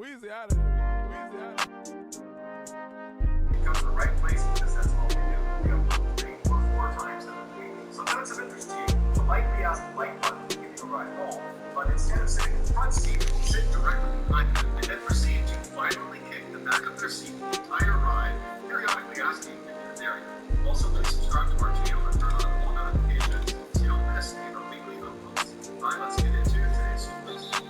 Weezy out of here. Weezy out of here. Go to the right place because that's all we do. We upload 3 or 4 times in a week. So if that's of interest to you, politely ask the like button to give you a ride home. But instead of sitting in the front seat, sit directly behind you and then proceed to violently kick the back of their seat the entire ride, periodically asking if you're there. Also, please subscribe to our channel and turn on all notifications so you don't miss any of our weekly uploads. Alright, let's get into today's list.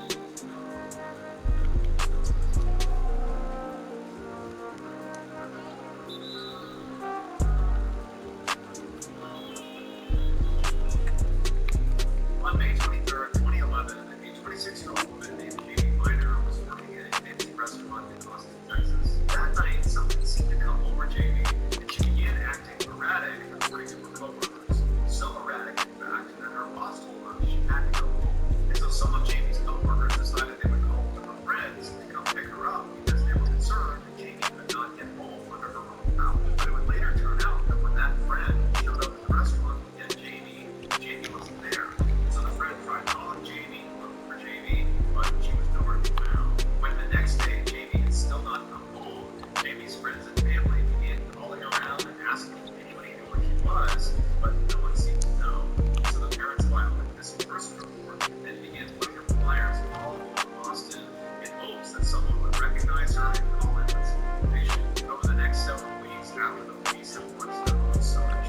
On May 23rd, 2011, an age 26-year-old woman named Jamie Miner was working in a fancy restaurant in Austin, Texas. That night, something seemed to come over Jamie, and she began acting erratic, according to her coworkers. So erratic, in fact, that her boss told her she had to go home. And so some of Jamie's coworkers decided they would call one of her friends to come pick her up because they were concerned that Jamie could not get home under her own power. But it would later turn out that when that friend showed up at the restaurant to get Jamie, Jamie wasn't there. So the friend tried calling Jamie, looking for Jamie, but she was nowhere to be found. When the next day Jamie had still not come home, Jamie's friends and family began calling around and asking if anybody knew where she was, but no one seemed to know. So the parents filed a missing person report and began putting up flyers all over Boston in hopes that someone would recognize her and call in with some information. Over the next several weeks, after the police had launched their own search,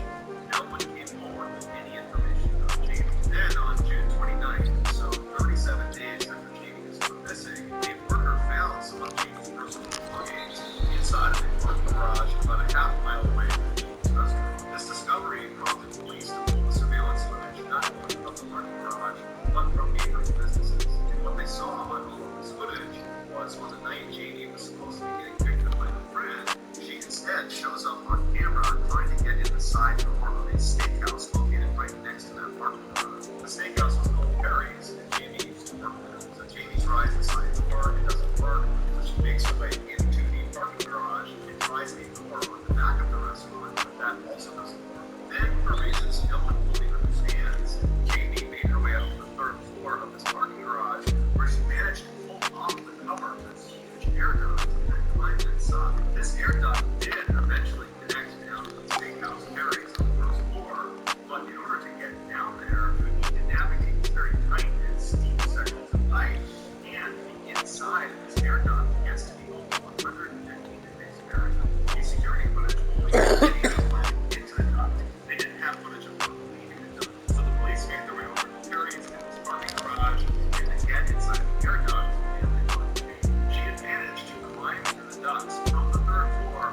no one came forward with any information about Jamie. Then on June 29th, so 37 days after Jamie was gone missing, a worker found some of Jamie's personal belongings inside of a parking garage about a half-mile away from Jamie's restaurant. This discovery prompted police to pull the surveillance footage not only from the parking garage, but from neighboring businesses. And what they saw on all of this footage was on the night Jamie was supposed to be getting picked up by her friend, she instead shows up on camera trying to get in the side door of a steakhouse located right next to that parking garage. The steakhouse was called Perry's, and Jamie used to work there. So Jamie tries the side door, it doesn't work, so she makes her way into the parking garage and tries a door on the back of the restaurant, but that also doesn't work. Then, for reasons no one fully understands, Jamie made her way up to the 3rd floor of this parking garage, where she managed to pull off the cover of this huge air duct that climbed inside. This air duct did eventually connect down to the steakhouse Perry's on the 1st floor, but in order to get down there, you need to navigate these very tight and steep sections of ice, and the inside of this air duct gets to be over 150 degrees Fahrenheit. The security footage only showed Jamie climbing into the duct. They didn't have footage of her leaving the duct. So the police made their way over to Perry's in this parking garage and they get inside the air duct and they find Jamie. She had managed to climb through the ducts from the 3rd floor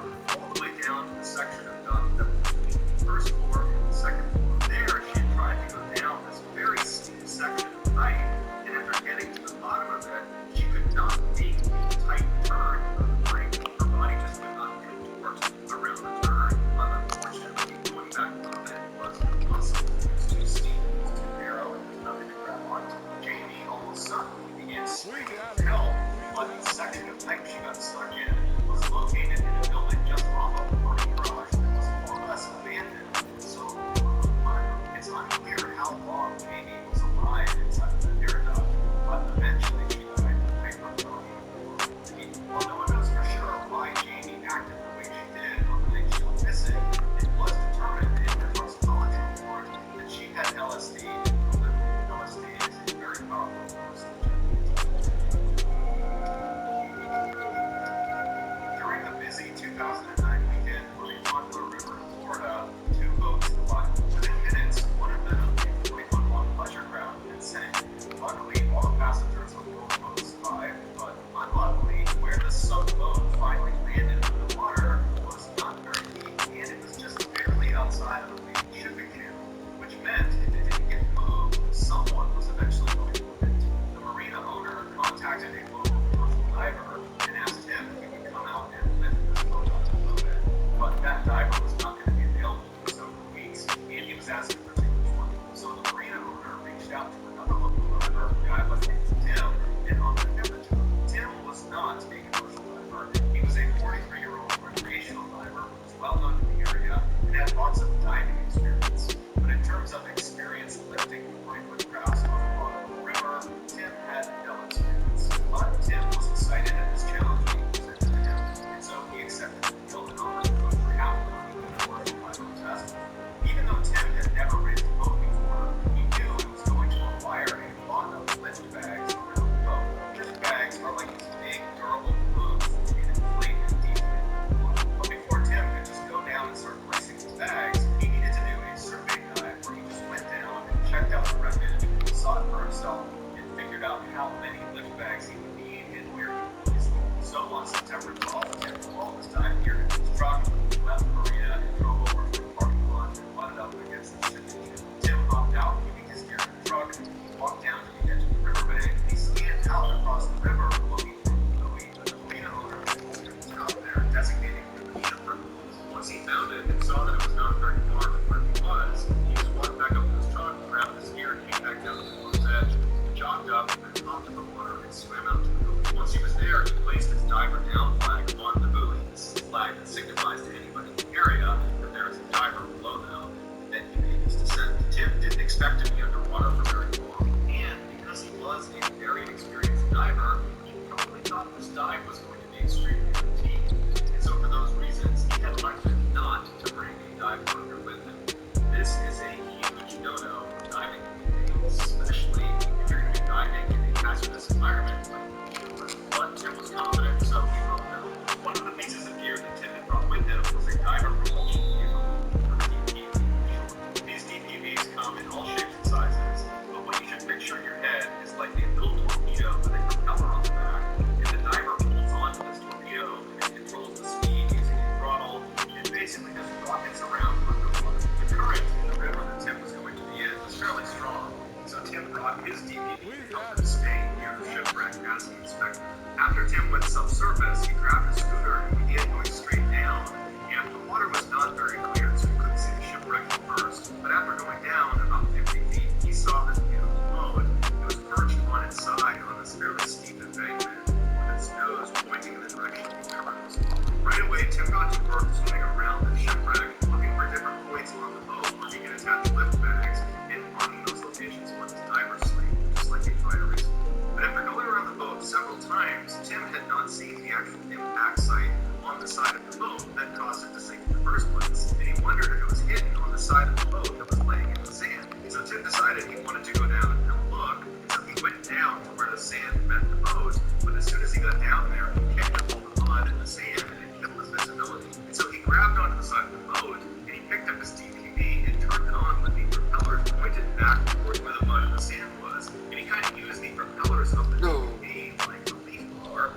subsurface, he grabbed a scooter and began going straight down. And the water was not very clear, so he couldn't see the shipwreck at first. But after going down about 50 feet, he saw this beautiful boat. It was perched on its side on this fairly steep embankment, with its nose pointing in the direction of the river was flowing. Right away, Tim got to work swimming around the shipwreck, looking for different points along the boat where he could attach lift bags, and marking those locations on his diver's sleeve, just like he tried recently. But after going around the boat several times, Tim had not seen the actual impact site on the side of the boat that caused it to sink in the first place. And he wondered if it was hidden on the side of the boat that was laying in the sand. So Tim decided he wanted to go down and look, so he went down to where the sand met the boat. But as soon as he got down there, he kicked up all the mud and the sand, and it killed his visibility. And so he grabbed onto the side of the boat, and he picked up his DPV and turned it on with the propellers pointed back towards where the mud and the sand was. And he kind of used the propellers of the DPV like a leaf blower,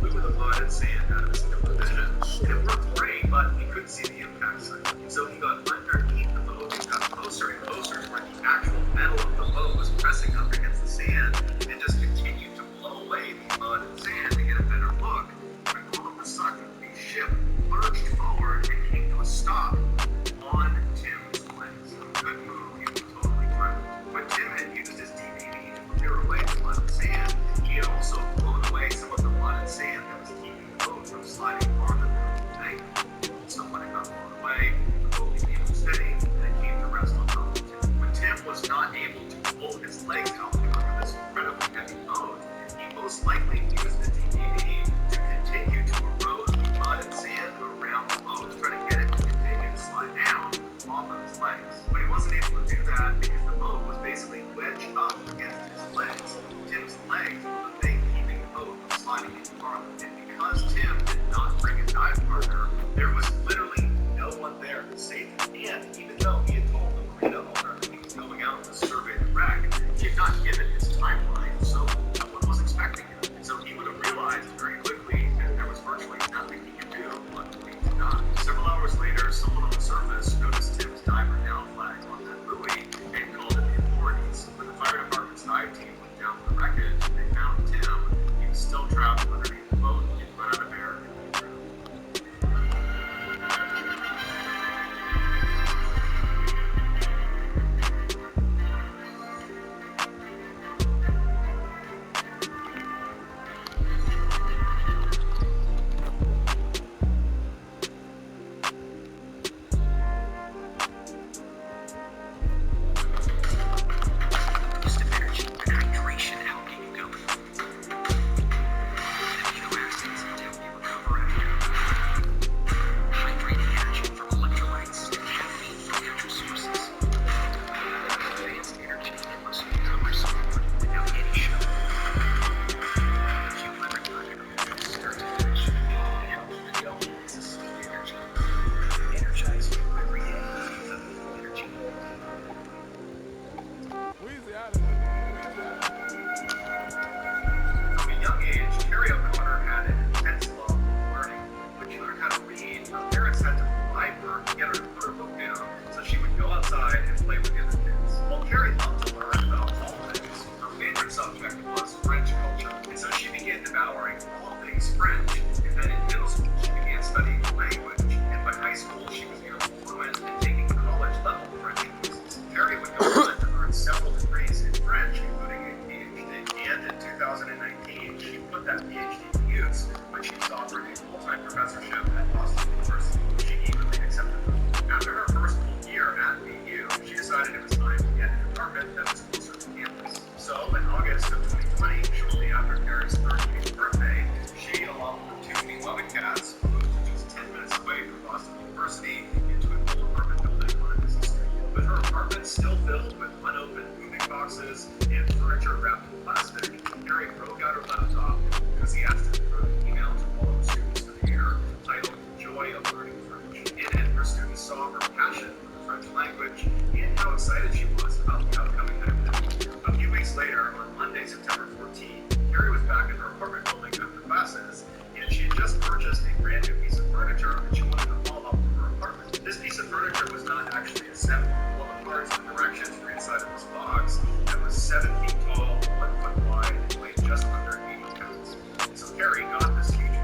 and blew the mud and sand out of his field of vision. And it worked great, but he couldn't see the impact site. So he got underneath the boat and got closer and closer to where the actual metal of the boat was pressing up against the sand, and just continued to blow away the mud and sand to get a better look. When all of a sudden, the ship lurched forward and came to a stop on Tim's legs. Good move, he was totally thrilled. When Tim had used his DVD to clear away the mud and sand, he had also blown away some of the mud and sand that was keeping the boat from sliding farther down the bank. So when it got blown away, the boat became steady, and it came to rest on top of Tim. When Tim was not able to pull his legs out from under this incredibly heavy boat, he most likely used the DVD to continue to erode the mud and sand around the boat, trying to get it to continue to slide down off of his legs. But he wasn't able to do that because the boat was basically wedged up against his legs. Tim's legs were the thing keeping the boat from sliding any farther. And because Tim did not bring a dive partner, there was literally no one there to save him. And even though he had told the marina owner that he was going out to survey the wreck, he had not given his timeline, so no one was expecting him. And so he would have realized very quickly that there was virtually nothing he could do but wait to die. Several hours later, someone on the surface noticed Tim's diver down flag on that buoy and called in the authorities. When the fire department's dive team went down to the wreckage, they found Tim. He was still trapped underneath the boat. He'd run out of air and he drowned. Boost of energy and hydration help keep you going. Amino acids to help you recover after. Hydrating energy from electrolytes and caffeine from natural sources. Advanced energy that lets you recover support without any show. If you ever got it, serotonin helps you develop and sustain energy. Energize you every day with energy. Weezy out of here. From a young age, Carrie O'Connor had an intense love of learning. When she learned how to read, her parents had to bribe her to get her to put her book down so she would go outside and play with the other kids. While Carrie loved to learn about all things, her favorite subject was French culture, and so she began devouring all things French. And then in middle school, she began studying the language, and by high school, she was nearly fluent in taking college-level French courses. Carrie would go on to earn several degrees in French, including a PhD. And in 2019, she put that PhD to use when she was offered a full-time professorship at Boston University. She eagerly accepted it. After her first full year at BU, she decided it was time to get an apartment that was closer to campus. So in August of 2020, shortly after Carrie's 38th birthday, she, along with her two beloved cats, moved to just 10 minutes away from Boston University into an old apartment building on a busy street. With her apartment still filled with unopened moving boxes and furniture wrapped in plastic, Carrie broke out her laptop and enthusiastically wrote an email to all of the students for the year titled Joy of Learning French. In it, her students saw her passion for the French language and how excited she was about the upcoming academic year. A few weeks later, on Monday, September 14th, Carrie was back in her apartment building after classes, and she had just purchased a brand new piece of furniture that she wanted to haul up to her apartment. This piece of furniture was not actually assembled. All the parts and directions were inside of this box that was 7 feet tall, 1 foot wide, and weighed just under 80 pounds. So Carrie got this huge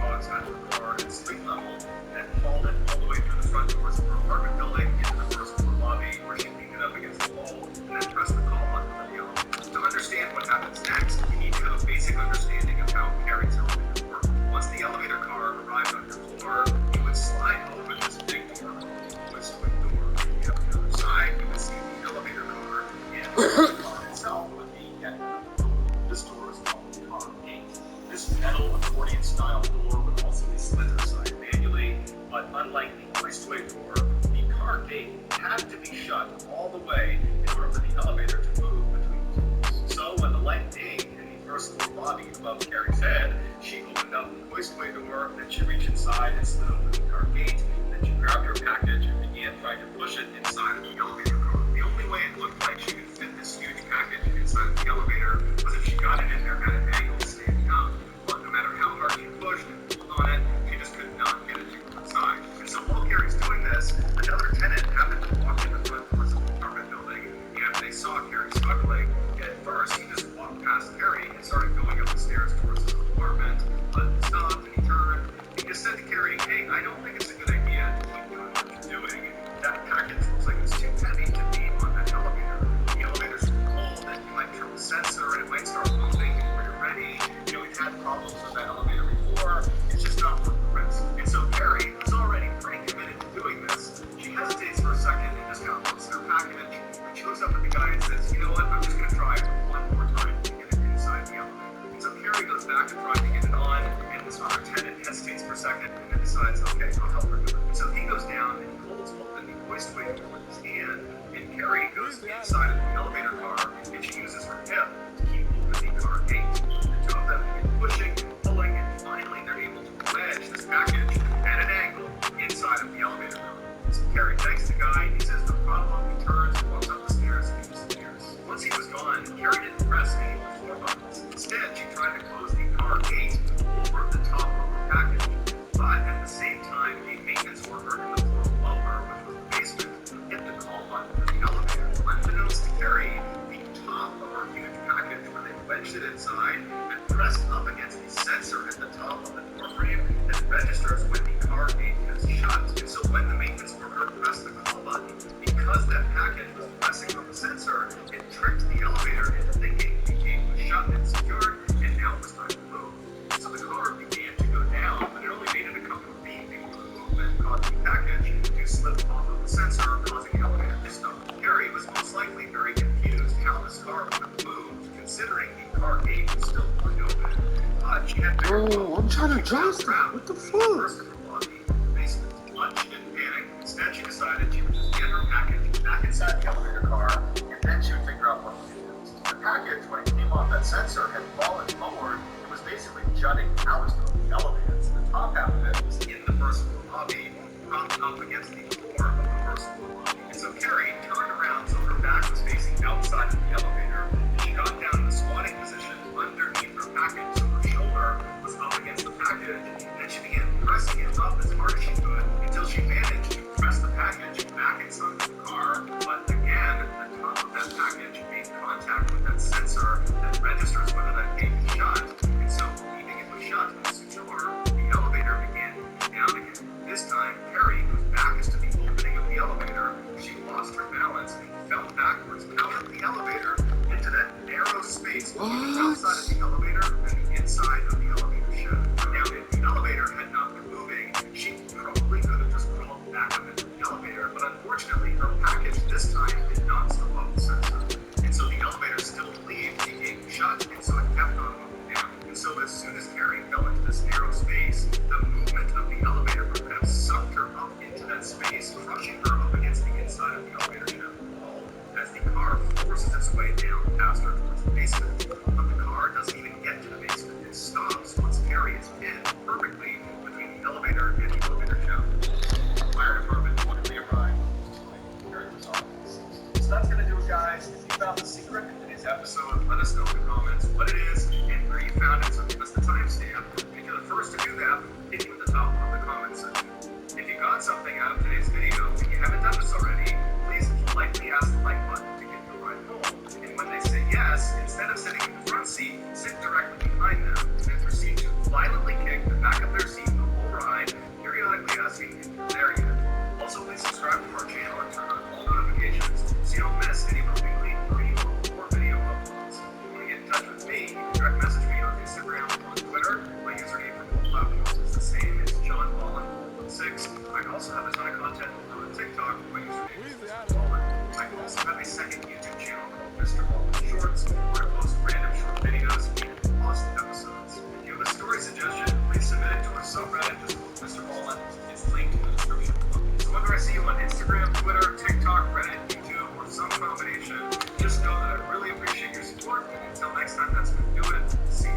passageway door, then she reached inside and slid open the car gate, then she grabbed her package and began trying to push it inside of the elevator car. The only way it looked like she could fit this huge package inside of the elevator was if she got it in there at an angle standing up. But no matter how hard she pushed and pulled on it, she just could not get it to go inside. And so while Carrie's doing this, another tenant happened to walk in the front doors of the apartment building, and they saw Carrie struggling. And at first, he just walked past Carrie and started going up the stairs towards his apartment, but he stopped and he turned. He just said to Carrie, "Hey, I don't think it's a good idea to keep doing what you're doing. That package looks like it's too heavy to be on that elevator. The elevator's cold and you might trip the sensor and it might start moving before you're ready. You know, we've had problems with that elevator before. It's just not worth the risk." And so Carrie, who's already pretty committed to doing this, she hesitates for a second and just kind of looks at her package. She looks up at the guy and says, "You know what, I'm just going to try it one more time to get it inside the elevator." And so Carrie goes back and tries to get it on, and this other tenant hesitates for a second and then decides, okay, I'll help her do it. And so he goes down and he holds open the hoistway door with his hand, and Carrie goes inside of the elevator car, and she uses her hip to keep open the car gate. The two of them begin pushing, pulling, and finally they're able to wedge this package at an angle inside of the elevator room. So Carrie thanks the guy, he says no problem, he turns and walks up the stairs and disappears. Once he was gone, Carrie didn't press any of the floor buttons. Instead, she tried to close the car gate over the top of her package. But at the same time, a maintenance worker in the floor below her, which was the basement, hit the call button for the elevator. Unbeknownst to Carrie, the top of her huge package, where they wedged it inside and pressed up against the sensor at the top of the door frame that registers when the car gate is shut. And so when the maintenance worker pressed the call button, because that package was pressing on the sensor, it tricked the elevator into thinking the gate was shut and secured, and now it was time to move. So the car began to go down, but it only made it a couple of feet before the movement caused the package to slip off of the sensor, causing the elevator to stop. Carrie was most likely very confused how this car would have moved, considering the car gate was still wide open. But she had bigger Bro, I'm trying to adjust it. What the fuck? But she didn't panic. Instead, she decided she would just get her package back inside the elevator car, and then she would figure out what to do next. The package, when it came off that sensor, had fallen forward and was basically jutting out of the elevator. So the top half of it was in the first floor lobby, propped up against the floor of the first floor lobby. And so Carrie turned around so her back was facing outside of the elevator, and she got down in the squatting position underneath her package, so her shoulder was up against the package, and she began pressing it up as hard as she could until she managed to press the package back inside the car. But again, the top of that package made contact with that sensor that registers whether that gate is shut. And so, believing it was shut and secure, the elevator began moving down again. This time, Carrie, whose back is to the opening of the elevator, she lost her balance and fell backwards out of the elevator into that narrow space between the outside of the elevator and the inside of the elevator shed. Now, if the elevator had not been moving, she probably could have just crawled back up into the elevator, but unfortunately, her package this time did not slip off the sensor. And so the elevator still believed the gate was shut, and so it kept on moving down. And so as soon as Carrie fell into this narrow space, the movement of the elevator would have sucked her up into that space, crushing her up against the inside of the elevator shed wall as the car forces its way down past her towards the basement. But the car doesn't even get to the basement. It stops once Carrie is pinned perfectly between the elevator and the elevator shaft. The fire department quickly arrived to Carrie was off. So that's going to do it, guys. If you found the secret in today's episode, let us know in the comments what it is and where you found it, so give us the timestamp. And if you're the first to do that, hit you at the top of the comment section. If you got something out of today's video and you haven't done this already, please politely ask the like button to get you a ride home. And when they say yes, instead of sitting in the front seat, sit directly behind them and proceed to violently kick the back of their seat the whole ride, periodically asking if you're there yet. Also, please subscribe to our channel and turn on all notifications so you don't miss any of our weekly or video uploads. If you want to get in touch with me, you can direct message me on Instagram or on Twitter. My username for both platforms is the same as John Ballin 6. I also have a ton of content on TikTok. My username is Mr. Ballin. I also have a second YouTube channel called Mr. Ballin Shorts, where I post random short videos and lost episodes. If you have a story suggestion, please submit it to our subreddit. Just look Mr. Ballin. It's linked in the description below. So whether I see you on Instagram, Twitter, TikTok, Reddit, YouTube, or some combination, just know that I really appreciate your support. And until next time, that's going to do it. See you.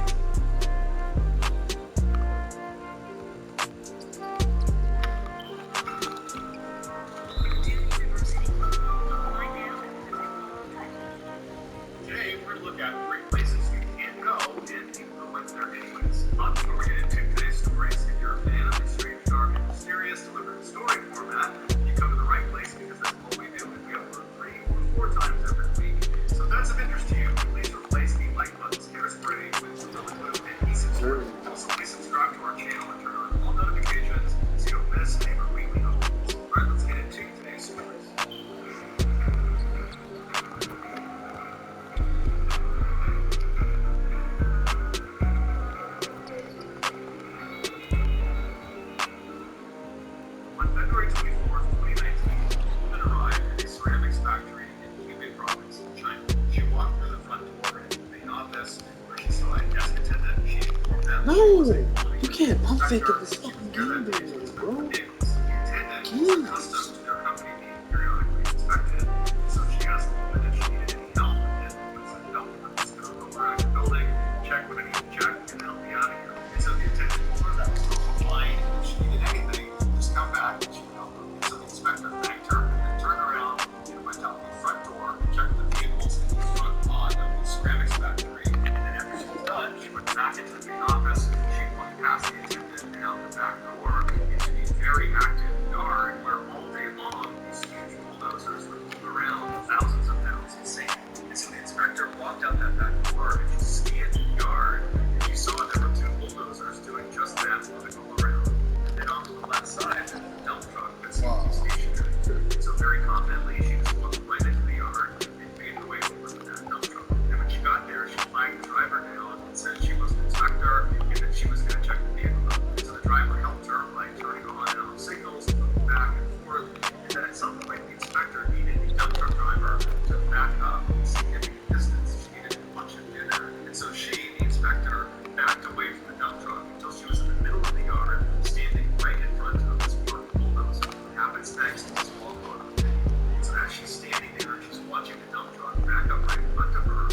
think of this fucking game video, bro. Accustomed to their company being periodically inspected, so she asked the woman if she needed any help, and the woman said no, I'm just gonna go around the building, check what I need to check, and help me out of here. And so the attendant told her that was totally fine, if she needed anything, just come back and she would help her. So the inspector thanked her, and then turned around and went out the front door, checked the vehicles in the front lawn of the ceramics factory, and then after she was done, she went back into the main office, she went past the attendant and out the back door into the very active yard where all day long these huge bulldozers would move around thousands of pounds of sand. And so the inspector walked out that back door and she scanned the yard and she saw there were two bulldozers doing just that, moving all around. And then off to the left side, there's a dump truck that seemed to be stationary. So very confidently, she just walked right into the yard and made her way over to that dump truck. And when she got there, she flagged the driver down and said she was an inspector and that she was going to check the vehicle out. So the driver helped her by turning on and off signals, moving back and forth, and then at some point the inspector needed the dump truck driver to back up a significant distance. She needed lunch and dinner, and so she, the inspector, backed away from the dump truck until she was in the middle of the yard, standing right in front of this parked bulldozer. What happens next is all going on video. So as she's standing there, she's watching the dump truck back up right in front of her.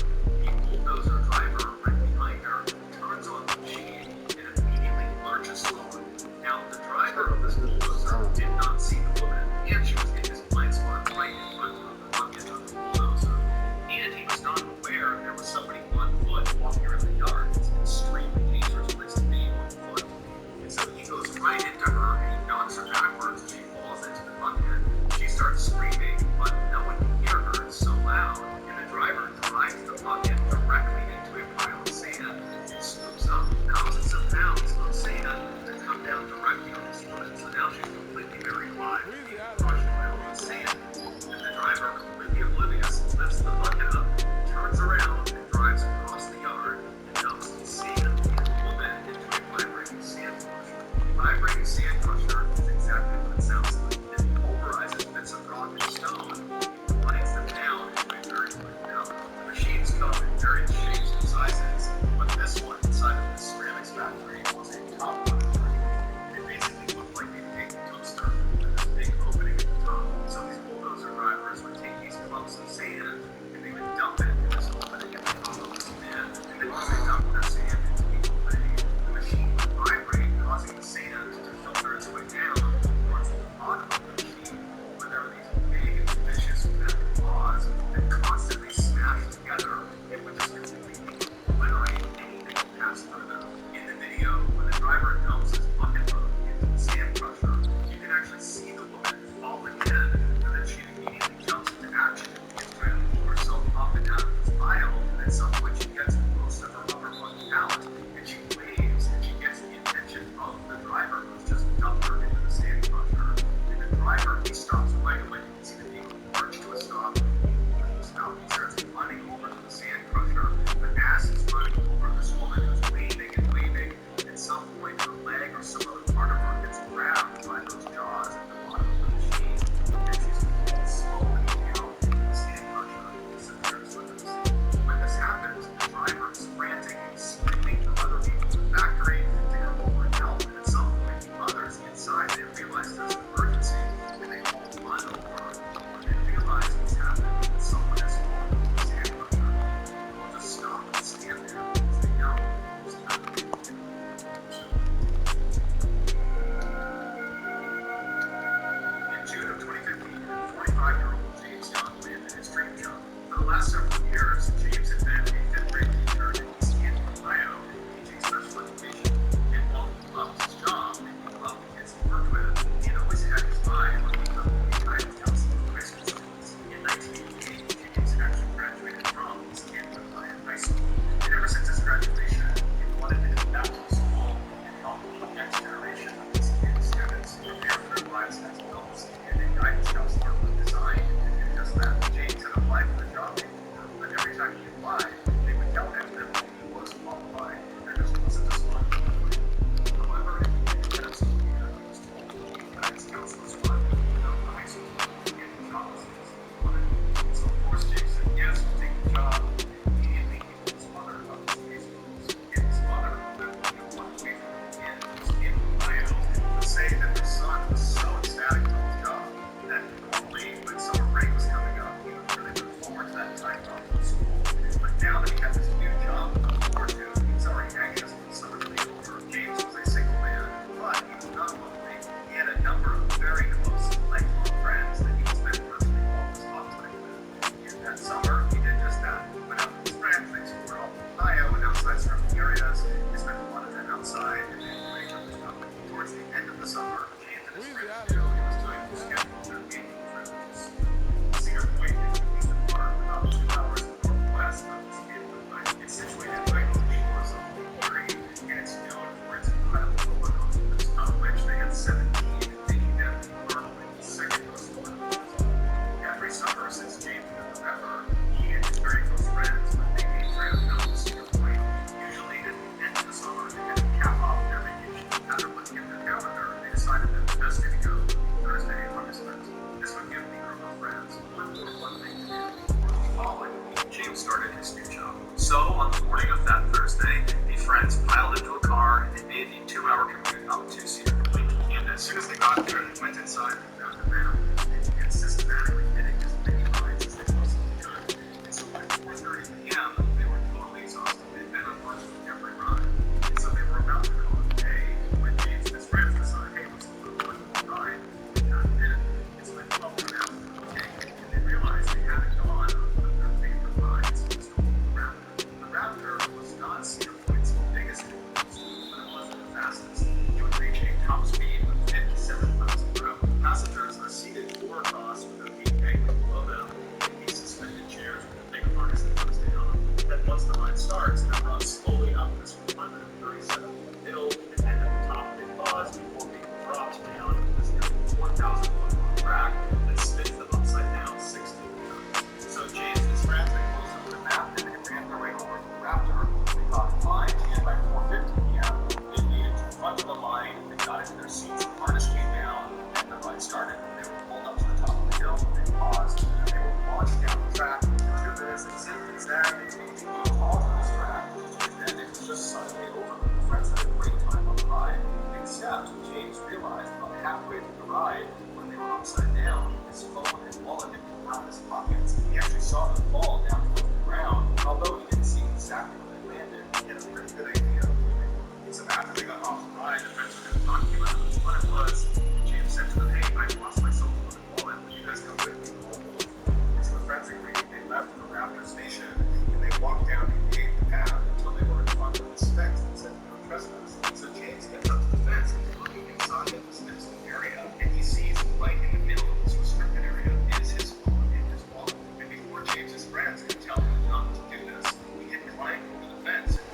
The bulldozer driver right behind her turns on the machine and immediately lurches forward. Now, the driver of this bulldozer did not see the woman, and she was in his blind spot right in front of the bucket of the bulldozer. And he was not aware there was somebody on foot walking around the yard. It's an extremely dangerous place to be on foot. And so he goes right into her and he knocks her backwards. She falls into the bucket. She starts screaming, but no one can hear her. It's so loud. And the driver drives the bucket directly into a pile of sand and scoops up thousands of pounds of sand to come down directly on this woman. So now she's completely buried alive, being crushed by all the sand. And the driver, completely oblivious, lifts the bucket up, turns around, and drives across the yard and dumps the sand and the woman into a vibrating sand crusher. Vibrating sand crusher is exactly what it sounds like. It pulverizes bits of rock and stone and grinds them down into a very fine powder. The machines come in various shapes and sizes, but this one inside of the ceramics factory was a top one. It basically looked like a big toaster with this big opening at the top. So these bulldozer drivers would take these clumps of sand and they would dump it in this opening at the top of this bin. And then once they dumped their sand into the opening, the machine would vibrate, causing the sand to filter its way down towards the bottom of the machine, where there were these big, vicious metal claws that constantly smashed together. It would just completely obliterate anything that passed through them. In the video, when the driver dumps his bucket load into the sand crusher, you can actually see the woman falling in, and then she immediately jumps into action and tries to pull herself up and out of this pile, and at some point she gets most of her upper body out, and she waves, and she gets the attention of the driver who's just dumped her into the sand crusher. And the driver, he stops right away. You can see the vehicle lurch to a stop. He starts running over to the sand crusher, but as he's running over, this woman who's waving and waving, at some point her leg or some other part of her gets grabbed by those jaws at the bottom of the machine, and she's pulled slowly down into the sand crusher and disappears with us. When this happens, the driver is frantic and screaming for other people in the factory to come over and help, and at some point the others inside, they realize there's an emergency, and they all run over. When they realize what's happened, that someone has fallen into the sand crusher, they'll just stop and stand there because they know there's nothing they can do. the summer, James and his Weezy friends out knew of it here. was time to schedule their gaming trips. Cedar Point is a beach park about 2 hours northwest of the state of Illinois. It's situated right on the shores of Lake Erie, and it's known for its incredible roller coasters, of which they had 17, making them the second most affordable. Every summer since James moved to Pepper, he and his very close friends would make a trip out to Cedar Point, usually at the end of the summer, and cap off their vacation. After looking at their calendar, they decided that the best day to go would be Thursday, August 13th. This would give the group of friends one more fun thing to do before the following week James started his new job. So, on the morning of that Thursday, the friends piled into a car and made the 2-hour commute out to Cedar Point. And as soon as they got there, they went inside and found the